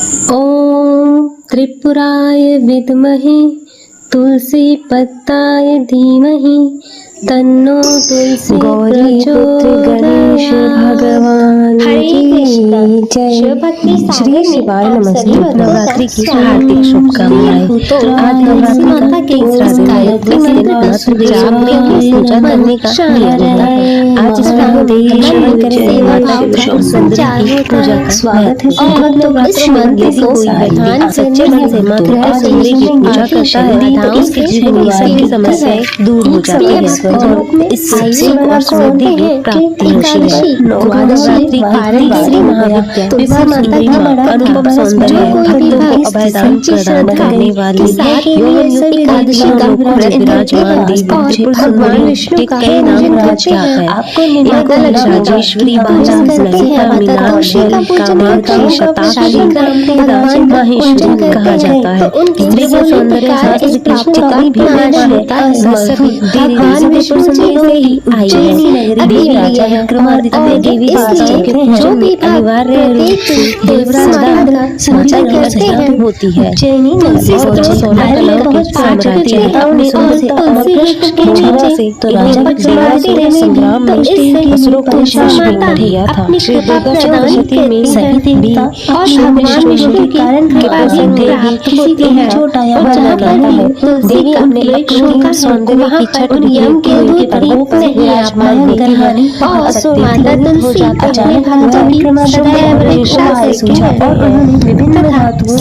ॐ त्रिपुराय विद्महे तुलसी पत्ताय धीमहि तन्नो तुलसी प्रचोदयात्। गणेश भगवान की जय। श्री शिवाय नमस्ते। नवरात्रि की हार्दिक शुभकामनाएं। आज नवरात्रि का तीसरा दिन पूजा करने का आज इस पूजा का स्वागत है। नवरात्र मंदिर को सच्चे मन से मात्र सुंदरी की पूजा करता है तो इसके जीवन में सभी समस्याएं दूर हो जाती है और इससे सुख और समृद्धि की प्राप्ति होती है। नवरात्रि तीसरी महाविद्या विवाह सुंदरी अनुपम सौंदर्य भक्तों को अभयदान प्रदान करने वाली एकादशी का विराजमान देवी त्रिपुर सुंदरी विष्णु का नाम प्रख्यात है। इनको राजेश्वरी बाला मीनाक्षी कामाक्षी शताक्षी माहेश्वरी कहा जाता है। स्त्री के सौंदर्य शास्त्र की भी से ही आई है। देवी राजा विक्रमादित्य देवी के पूजन में अनिवार्य रूप से देवराज समाचार करते हैं होती है। और 16 कलाओं के साम्राज्य अपने से तो राजा विक्रमादित्य संग्राम में असुरों को वश में कर दिया था। श्री दुर्गा चतुर्थी में सभी देवी और विष्णु के कारण किसी को छोटा या बड़ा करता है। देवी अपने लक्ष्मी सौंदर्य की छठ के प्रकोप से विराजमान होती है और असुमादन हो जाता है। और उन्होंने विभिन्न धातुओं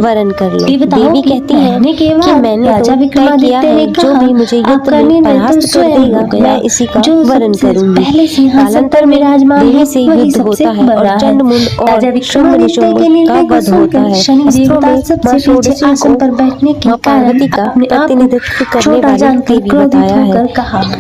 वरण कर लो। देवी कहती है कि मैंने राजा विक्रमादित्य ने जो भी मुझे युद्ध में परास्त कर देगा मैं इसी का वरण करूंगी। कालांतर में देवी से युद्ध होता है और चंडमुंड और शुंभ का वध होता है। शनिदेव सबसे ऊंचे आसन पर बैठने के पार्वती का प्रतिनिधित्व करने वाली देवी बताया है।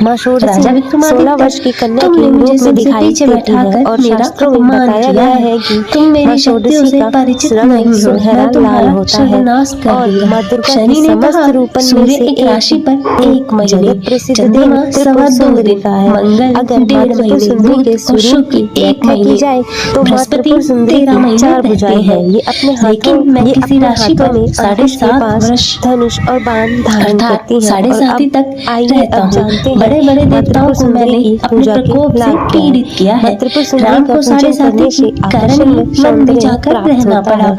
मां राजा विक्रमादित्य 16 वर्ष की कन्या के रूप में दिखाई देती है और शास्त्रों में बताया गया है कि तुम मेरी शक्तियों से परिचित नहीं हो, मैं तुम्हारा होता है और मां दुर्गा की समस्त रूपन में से एक राशि पर एक महीने प्रसिद्ध दिन सवा 2 दिन का है। अगर मातृ सुंदरी के स्वरूप की एक की जाए तो बृहस्पति सुंदरी 4 भुजाएं हैं। ये अपने हाथों में किसी राशि पर 7.5 वर्ष धनुष और बाण धारण करती है। 7.5 तक आई रहता हूँ। बड़े बड़े देवताओं को मैंने अपने प्रकोप से पीड़ित किया है। राम को 7.5 के कारण वन में जाकर रहना पड़ा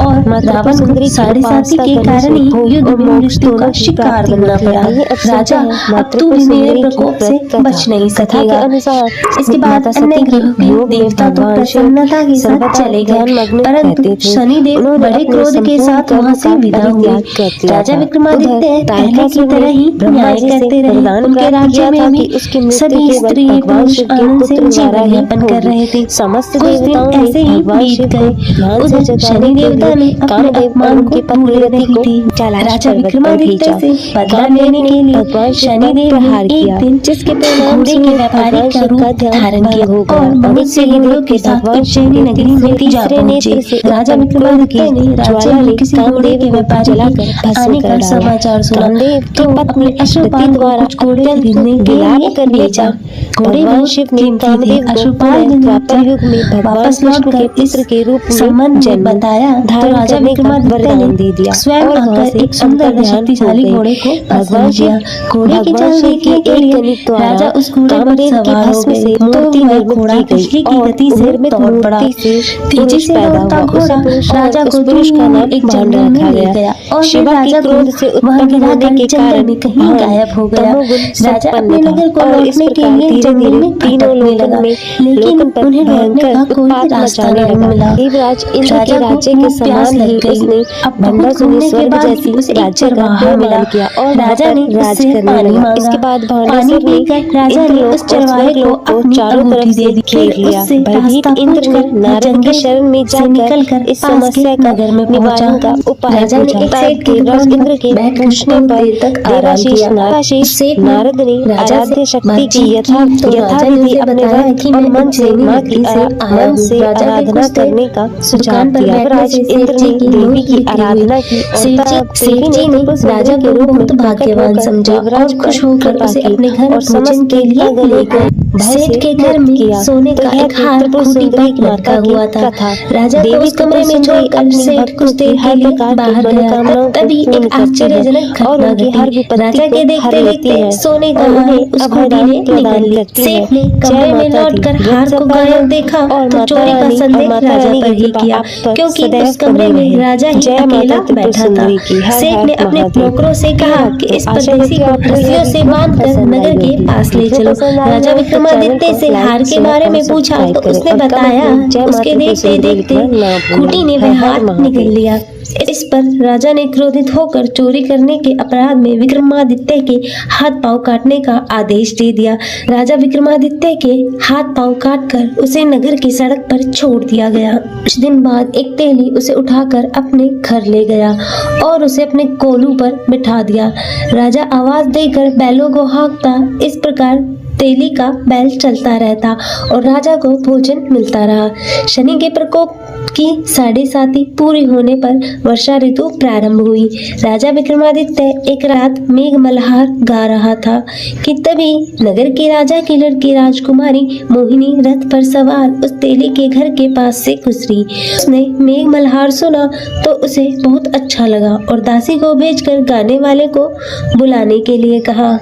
और रावण को 7.5 के कारण ही युद्ध में मृत्यु का शिकार बनना पड़ा। राजा अब तू भी मेरे प्रकोप से बच नहीं सकेगा। इसके बाद अन्य ग्रहों के देवता तो प्रसन्नता के साथ चले गए, परंतु शनिदेव बड़े क्रोध के साथ वहां से विदा हुए। राजा विक्रमादित्य पहले की तरह ही न्याय करते रहे। उनके राज्य में भी सभी स्त्री पुरुष आनंद से जीवन यापन कर रहे थे। समस्त देवताओं ऐसे ही बीत गए। उस शनि देवता ने अपने अपमान को पूरे रही थी। राजा विक्रमादित्य से बदला लेने के लिए शनिदेव ने एक दिन जिसके परिणाम से व्यापारी का रूप धारण किया और बहुत से लोगों के साथ उज्जैनी नगरी में जा पहुंचे। राजा विक्रमादित्य ने राज्य में किसी घोड़े के व्यापारी आने का समाचार सुना तो अपने अश्वपाल द्वारा घोड़े खरीदने के लिए कर भेजा। घोड़े बहुत शिव कीमती थे। अश्वपाल द्वापर युग में वापस लौटकर पुत्र के रूप में संबंध बताया तो राजा विक्रमादित्य ने दे दिया। स्वयं आकर एक सुंदर शक्तिशाली घोड़े को भगवान किया। घोड़े की चलने के लिए राजा उस घोड़े पर सवार हो गए। मूर्ति में घोड़ा बिजली की गति से दौड़ पड़ा। तेजी से दौड़ता घोड़ा राजा को दूर एक जंगल में ले गया और फिर राजा क्रोध से वहां गिरा कर जंगल में कहीं गायब हो गया। राजा अपने नगर को लौटने के लिए जंगल में भटकने लगा, लेकिन उन्हें लौटने का कोई रास्ता नहीं मिला। देवराज इंद्र के राज्य के समान ही उसने भंडार सुनने के बाद उसे राज्य बाहर मिला किया और राजा ने राज करने लगा। इसके बाद पानी पीकर राजा ने उस चरवाहे को अपनी चारों तरफ से घेर लिया। भयभीत इंद्र ने नारद की शरण में जाकर इस समस्या का निवारण का उपाय राजा ने एक सेठ के पास इंद्र के पूछने पर देवाशीष नारद ने आराध्य शक्ति की तो राजा ने उसे बताया कि मैं मन से मां की आया हूँ। राजा ने करने का सुझाव दिया। राज इंद्र ने देवी की आराधना की। सेठ जी ने राजा को बहुत भाग्यवान समझा और खुश होकर उसे अपने घर भोजन के लिए ले गए। सेठ के घर में सोने का एक हार खूंटी पर लटका हुआ था। राजा को उस कमरे में छोड़कर सेठ कुछ देर के लिए बाहर गया। तभी एक आश्चर्यजनक घटना घटी। राजा के देखते देखते सोने का हार उस खूंटी ने निकाल लिया। सेठ ने कमरे में लौटकर हार को गायब देखा तो चोरी का संदेह राजा पर ही किया, क्योंकि उस कमरे में राजा ही अकेला बैठा था। सेठ ने अपने नौकरों से कहा कि इस परदेसी को रस्सियों से बांधकर नगर के पास ले चलो। राजा विक्रमादित्य से हार के बारे में पूछा तो उसने बताया उसके देखते देखते खूंटी ने वह हार निकल लिया। इस पर राजा ने क्रोधित होकर चोरी करने के अपराध में विक्रमादित्य के हाथ पांव काटने का आदेश दे दिया। राजा विक्रमादित्य के हाथ पांव काटकर उसे नगर की सड़क पर छोड़ दिया गया। कुछ दिन बाद एक तेली उसे उठाकर अपने घर ले गया और उसे अपने कोलू पर बिठा दिया। राजा आवाज देकर बैलों को हाँकता। इस प्रकार तेली का बैल चलता रहता और राजा को भोजन मिलता रहा। शनि के प्रकोप की 7.5 पूरी होने पर वर्षा ऋतु प्रारंभ हुई। राजा विक्रमादित्य एक रात मेघ मल्हार गा रहा था कि तभी नगर के राजा की लड़की राजकुमारी मोहिनी रथ पर सवार उस तेली के घर के पास से गुजरी। उसने मेघ मल्हार सुना तो उसे बहुत अच्छा लगा और दासी को भेजकर गाने वाले को बुलाने के लिए कहा।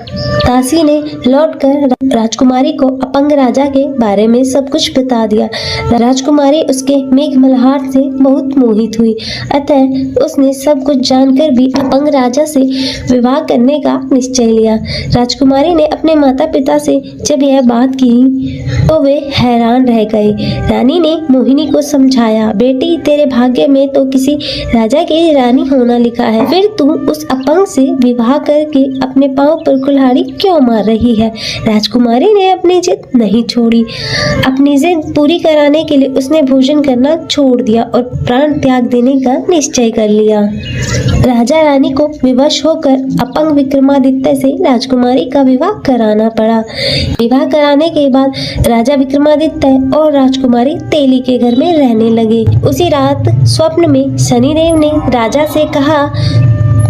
दासी ने लौटकर राजकुमारी को अपंग राजा के बारे में सब कुछ बता दिया। राजकुमारी उसके मेघ मल्हार से बहुत मोहित हुई, अतः उसने सब कुछ जानकर भी अपंग राजा से विवाह करने का निश्चय लिया। राजकुमारी ने अपने माता पिता से जब यह बात की तो वे हैरान रह गए। रानी ने मोहिनी को समझाया, बेटी तेरे भाग्य में तो किसी राजा की रानी होना लिखा है, फिर तू उस अपंग से विवाह करके अपने पांव पर कुल्हाड़ी क्यों मार रही है। राजकुमारी ने अपनी जिद नहीं छोड़ी। अपनी जिद पूरी कराने के लिए उसने भोजन करना छोड़ दिया और प्राण त्याग देने का निश्चय कर लिया। राजा रानी को विवश होकर अपंग विक्रमादित्य से राजकुमारी का विवाह कराना पड़ा। विवाह कराने के बाद राजा विक्रमादित्य और राजकुमारी तेली के घर में रहने लगे। उसी रात स्वप्न में शनिदेव ने राजा से कहा,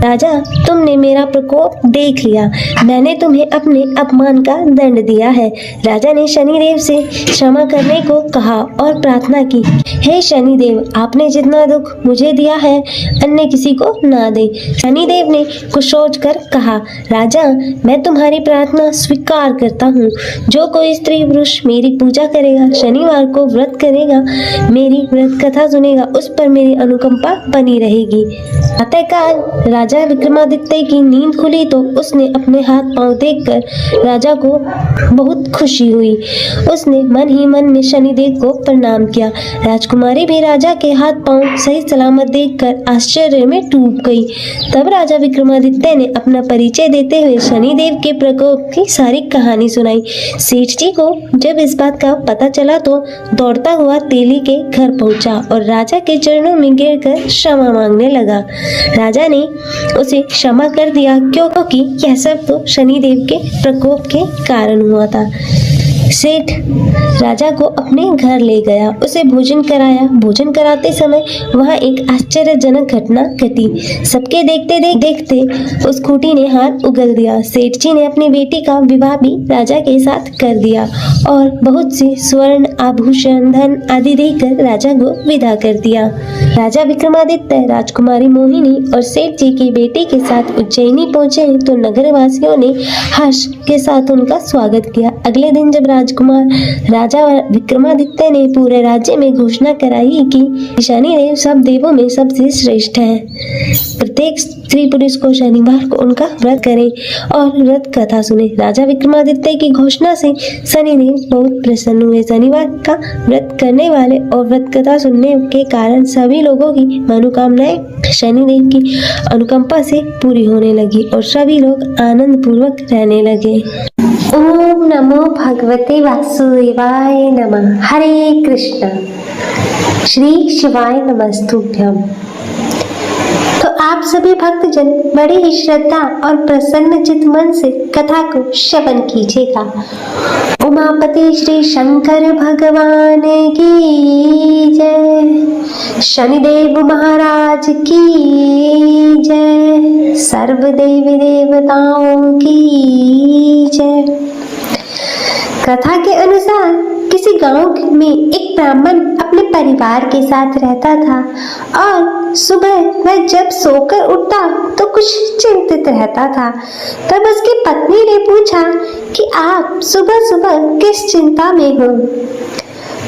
राजा तुमने मेरा प्रकोप देख लिया, मैंने तुम्हें अपने अपमान का दंड दिया है। राजा ने शनिदेव से क्षमा करने को कहा और प्रार्थना की, हे शनिदेव आपने जितना दुख मुझे दिया है अन्य किसी को ना दे। शनिदेव ने कुछ सोचकर कहा, राजा मैं तुम्हारी प्रार्थना स्वीकार करता हूँ। जो कोई स्त्री पुरुष मेरी पूजा करेगा, शनिवार को व्रत करेगा, मेरी व्रत कथा सुनेगा, उस पर मेरी अनुकंपा बनी रहेगी। प्रातःकाल राजा विक्रमादित्य की नींद खुली तो उसने अपने हाथ पांव देखकर राजा को बहुत खुशी हुई। उसने मन ही मन में शनिदेव को प्रणाम किया। राजकुमारी भी राजा के हाथ पांव सही सलामत देखकर आश्चर्य में डूब गई। तब राजा विक्रमादित्य ने अपना परिचय देते हुए शनिदेव के प्रकोप की सारी कहानी सुनाई। सेठ जी को जब इस बात का पता चला तो दौड़ता हुआ तेली के घर पहुंचा और राजा के चरणों में गिरकर क्षमा मांगने लगा। राजा ने उसे क्षमा कर दिया क्योंकि यह सब तो शनिदेव के प्रकोप के कारण हुआ था। सेठ राजा को अपने घर ले गया, उसे भोजन कराया। भोजन कराते समय वहाँ एक आश्चर्यजनक घटना घटी। सबके देखते देखते उस खूंटी ने हाथ उगल दिया। सेठ जी ने अपनी बेटी का विवाह भी राजा के साथ कर दिया और बहुत से स्वर्ण आभूषण धन आदि देकर राजा को विदा कर दिया। राजा विक्रमादित्य राजकुमारी मोहिनी और सेठ जी की बेटी के साथ उज्जैनी पहुंचे तो नगरवासियों ने हर्ष के साथ उनका स्वागत किया। अगले दिन जब राजकुमार राजा विक्रमादित्य ने पूरे राज्य में घोषणा कराई कि शनिदेव सब देवों में सबसे श्रेष्ठ है, प्रत्येक स्त्री पुरुष को शनिवार को उनका व्रत करें और व्रत कथा सुने। राजा विक्रमादित्य की घोषणा से शनिदेव बहुत प्रसन्न हुए। शनिवार का व्रत करने वाले और व्रत कथा सुनने के कारण सभी लोगों की मनोकामनाएं शनिदेव की अनुकंपा से पूरी होने लगी और सभी लोग आनंद पूर्वक रहने लगे। ओम नमो भगवते वासुदेवाय नमः। हरे कृष्ण। श्री शिवाय नमस्तुभ्यम। तो आप सभी भक्तजन बड़े ही श्रद्धा और प्रसन्न चित मन से कथा को श्रवण कीजिएगा। उमापति श्री शंकर भगवान की जय, शनिदेव महाराज की जय, सर्व देवी देवताओं की जय। कथा के अनुसार किसी गांव में एक ब्राह्मण अपने परिवार के साथ रहता था और सुबह वह जब सोकर उठता तो कुछ चिंतित रहता था। तब उसकी पत्नी ने पूछा कि आप सुबह सुबह किस चिंता में हो।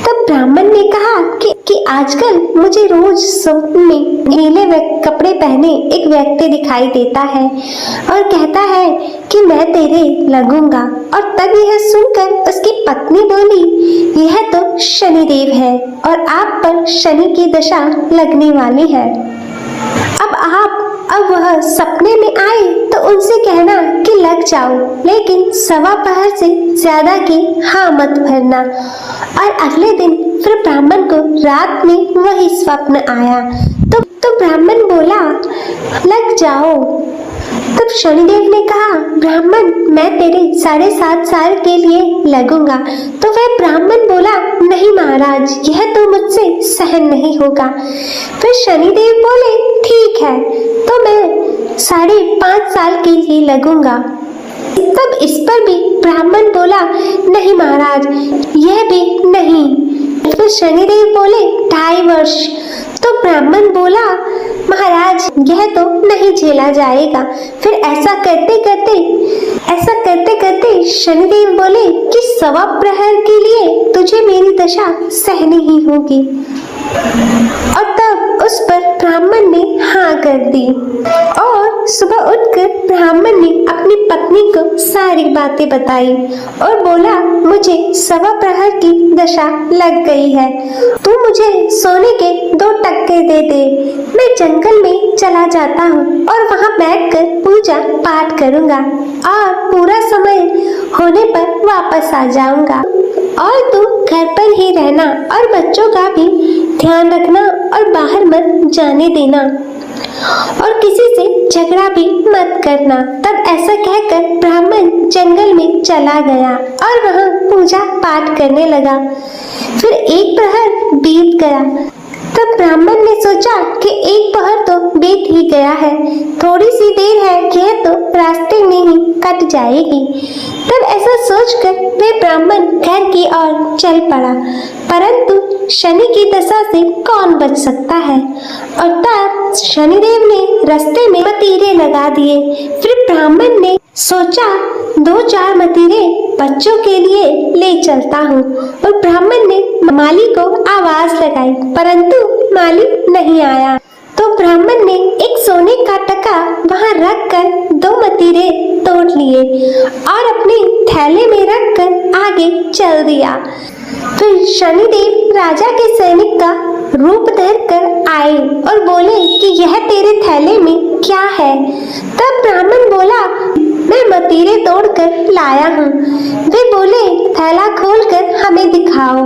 तब ब्राह्मण ने कहा कि आजकल मुझे रोज स्वप्न में नीले कपड़े पहने एक व्यक्ति दिखाई देता है और कहता है कि मैं तेरे लगूंगा। और तब यह सुनकर उसकी पत्नी बोली, यह तो शनिदेव है और आप पर शनि की दशा लगने वाली है। अब वह सपने में आए तो उनसे कहना कि लग जाओ, लेकिन सवा पहर से ज्यादा की हाँ मत भरना। और अगले दिन फिर ब्राह्मण को रात में वही स्वप्न आया तो ब्राह्मण बोला, लग जाओ। तब शनिदेव ने कहा, ब्राह्मण मैं तेरे 7.5 साल के लिए लगूंगा। तो वह ब्राह्मण बोला, नहीं महाराज, यह तो मुझसे सहन नहीं होगा। फिर शनिदेव बोले, ठीक है तो मैं 5.5 साल के लिए लगूंगा। तब इस पर भी ब्राह्मण बोला, नहीं महाराज, यह भी नहीं। फिर शनिदेव बोले, 2.5 वर्ष। तो ब्राह्मण बोला, महाराज यह तो नहीं झेला जाएगा। फिर ऐसा करते करते शनिदेव बोले कि सवा प्रहर के लिए तुझे मेरी दशा सहनी ही होगी। और तब उस पर ब्राह्मण ने हाँ कर दी और सुबह उठकर ब्राह्मण ने अपनी पत्नी को सारी बातें बताई और बोला, मुझे सवा प्रहर की दशा लग गई है, तू मुझे सोने के 2 टक्के दे दे। मैं जंगल में चला जाता हूँ और वहाँ बैठकर पूजा पाठ करूँगा और पूरा समय होने पर वापस आ जाऊँगा। और तू घर पर ही रहना और बच्चों का भी ध्यान रखना और बाहर मत जाने देना और किसी से झगड़ा भी मत करना। तब ऐसा कहकर ब्राह्मण जंगल में चला गया और वहाँ पूजा पाठ करने लगा। फिर 1 प्रहर बीत गया। तब ब्राह्मण ने सोचा कि 1 पहर तो बीत ही गया है, थोड़ी सी देर है, यह तो रास्ते में ही कट जाएगी। तब ऐसा सोचकर वह ब्राह्मण घर की ओर चल पड़ा, परंतु शनि की दशा से कौन बच सकता है। और तब शनिदेव ने रास्ते में मतीरे लगा दिए। फिर ब्राह्मण ने सोचा 2-4 मतीरे बच्चों के लिए ले चलता हूँ। और ब्राह्मण ने माली को आवाज लगाई, परंतु माली नहीं आया। तो ब्राह्मण ने एक सोने का टका वहां रखकर 2 मतीरे तोड़ लिए और अपने थैले में रखकर आगे चल दिया। फिर शनिदेव राजा के सैनिक का रूप धरकर आए और बोले कि यह तेरे थैले में क्या है। तब ब्राह्मण बोला, मैं मतीरे तोड़कर लाया हूँ। वे बोले, थैला खोलकर हमें दिखाओ।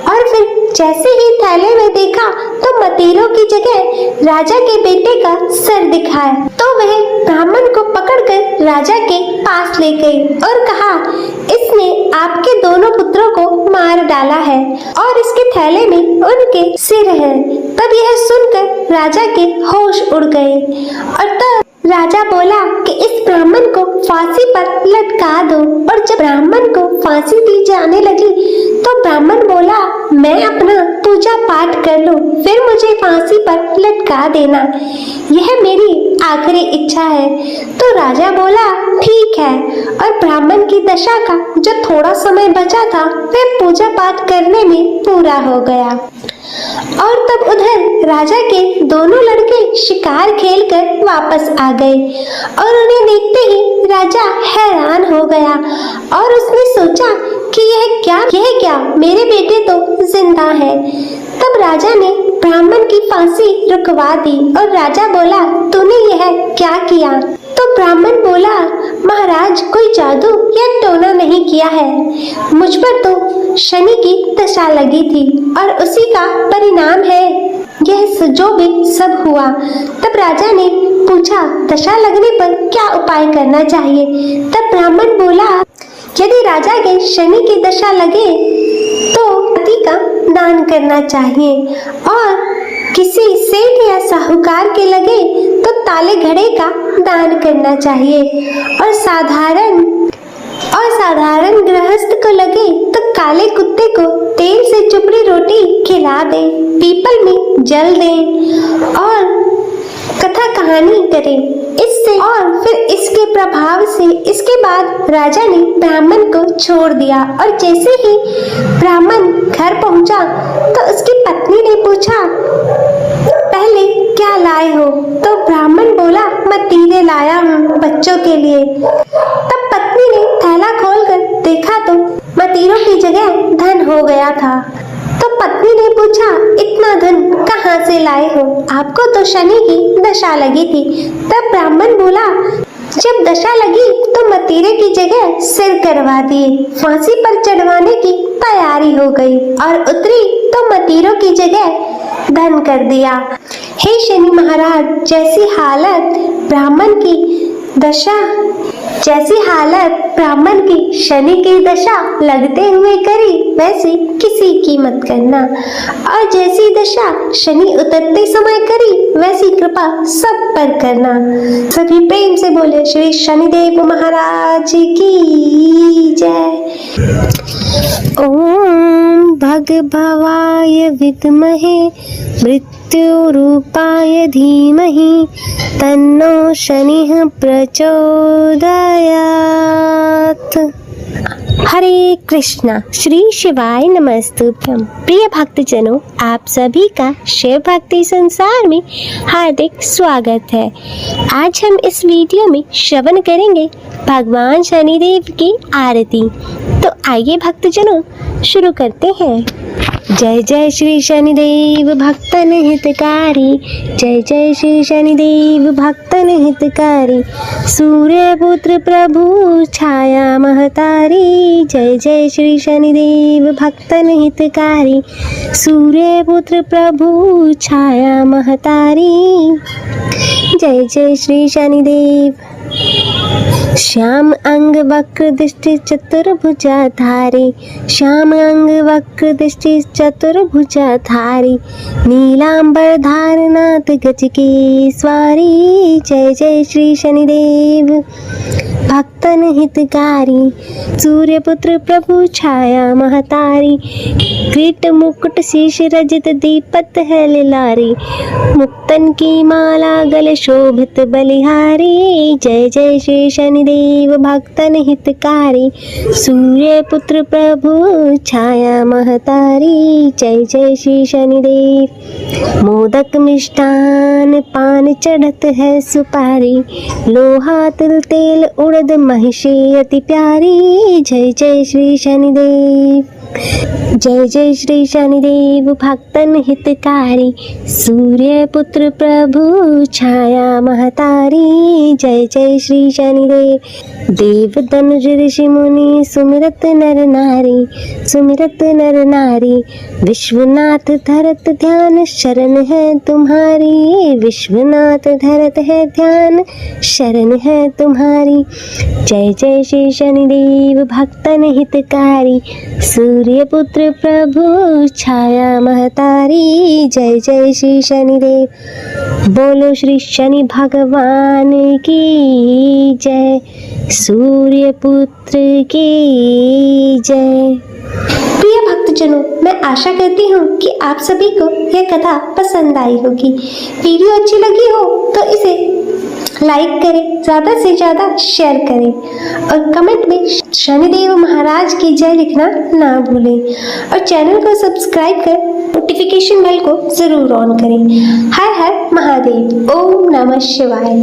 और फिर जैसे ही थैले में देखा तो मतीरों की जगह राजा के बेटे का सर दिखाया। तो वह ब्राह्मण को पकड़कर राजा के पास ले गई और कहा, इसने आपके दोनों पुत्रों को मार डाला है और इसके थैले में उनके सिर है। तब यह सुनकर राजा के होश उड़ गए और तब राजा बोला कि इस ब्राह्मण को फांसी पर लटका दो। और जब ब्राह्मण को फांसी दी जाने लगी तो ब्राह्मण बोला, मैं अपना पूजा पाठ कर लूं, फिर मुझे फांसी पर लटका देना, यह मेरी आखिरी इच्छा है। तो राजा बोला, ठीक है। और ब्राह्मण की दशा का जो थोड़ा समय बचा था वह पूजा पाठ करने में पूरा हो गया। और तब उधर राजा के दोनों लड़के शिकार खेलकर वापस आ गए और उन्हें देखते ही राजा हैरान हो गया और उसने सोचा कि यह क्या मेरे बेटे तो जिंदा है। तब राजा ने ब्राह्मण की फांसी रुकवा दी और राजा बोला, तूने यह क्या किया। तो ब्राह्मण बोला, महाराज कोई जादू या टोना नहीं किया है, मुझ पर तो शनि की दशा लगी थी और उसी का परिणाम है यह जो भी सब हुआ। तब राजा ने पूछा, दशा लगने पर क्या उपाय करना चाहिए? तब ब्राह्मण बोला, यदि राजा के शनि की दशा लगे तो पति का दान करना चाहिए, और किसी सेठ या साहूकार के लगे तो ताले घड़े का दान करना चाहिए, और साधारण गृहस्थ को लगे तो काले कुत्ते को तेल से चुपड़ी रोटी खिला दे, पीपल में जल दे और कथा कहानी करे। इससे और फिर इसके प्रभाव से इसके बाद राजा ने ब्राह्मण को छोड़ दिया। और जैसे ही ब्राह्मण घर पहुंचा तो उसकी पत्नी ने पूछा, पहले क्या लाए हो? तो ब्राह्मण बोला, मतीरे लाया हूँ बच्चों के लिए। तब पत्नी ने थैला खोलकर देखा तो मतीरों की जगह धन हो गया था। तो पत्नी ने पूछा, इतना धन कहाँ से लाए हो? आपको तो शनि की दशा लगी थी। तब ब्राह्मण बोला, जब दशा लगी तो मतीरे की जगह सिर करवा दिए, फांसी पर चढ़वाने की तैयारी हो गई, और उतरी तो मतीरों की जगह धन कर दिया। हे शनि महाराज, जैसी हालत ब्राह्मण की शनि की दशा लगते हुए करी, वैसी किसी की मत करना, और जैसी दशा शनि उतरते समय करी, वैसी कृपा सब पर करना। सभी प्रेम से बोले श्री शनिदेव महाराज की जय। ओम भगभवाय विद्महे मृत्युरूपाय धीमहि तन्नो शनिः प्रचोदयात्। हरे कृष्णा, श्री शिवाय नमस्तुभ्यं। प्रिय भक्तजनों, आप सभी का शिव भक्ति संसार में हार्दिक स्वागत है। आज हम इस वीडियो में श्रवण करेंगे भगवान शनिदेव की आरती। तो आइए भक्तजनों शुरू करते हैं। जय जय श्री शनिदेव भक्तन हितकारी, जय जय श्री शनिदेव भक्तन हितकारी, सूर्यपुत्र प्रभु छाया महतारी, जय जय श्री शनिदेव भक्तन हितकारी, सूर्यपुत्र प्रभु छाया महतारी, जय जय श्री शनिदेव। श्याम अंग वक्र दृष्टि चतुर्भुजा धारी, श्याम अंग वक्र दृष्टि चतुर्भुजा धारी, नीलांबर धारनाथ गज की स्वारी, जय जय श्री शनिदेव भक्तन हितकारी, सूर्यपुत्र प्रभु छाया महतारी, किरीट मुकुट शीश रजत दीपत है लिलारी, मुक्तन की माला गले शोभित बलिहारी, जय जय श्री शनिदेव भक्तन हितकारी, सूर्यपुत्र प्रभु छाया महतारी, जय जय श्री शनिदेव। मोदक मिष्टान पान चढ़त है सुपारी, लोहा तिल तेल उड़द महिषी अति प्यारी, जय जय श्री शनिदेव। जय जय श्री शनिदेव भक्तन हितकारी, सूर्यपुत्र प्रभु छाया महतारी, जय जय श्री शनिदेव। देव धनुष ऋषि मुनि सुमिरत नर नारी, सुमिरत नर नारी, विश्वनाथ धरत ध्यान शरण है तुम्हारी, विश्वनाथ धरत है ध्यान शरण है तुम्हारी, जय जय श्री शनिदेव भक्तन हितकारी, सूर्यपुत्र प्रभु छाया महतारी, जय जय श्री शनिदेव। बोलो श्री शनि भगवान की जय, सूर्यपुत्र की जय। प्रिय भक्तजनों, मैं आशा करती हूँ कि आप सभी को यह कथा पसंद आई होगी। वीडियो अच्छी लगी हो तो इसे लाइक करें, ज़्यादा से ज़्यादा शेयर करें, और कमेंट में शनिदेव महाराज की जय लिखना ना भूलें, और चैनल को सब्सक्राइब कर नोटिफिकेशन बेल को ज़रूर ऑन करें। हर हर महादेव। ओम नमः शिवाय।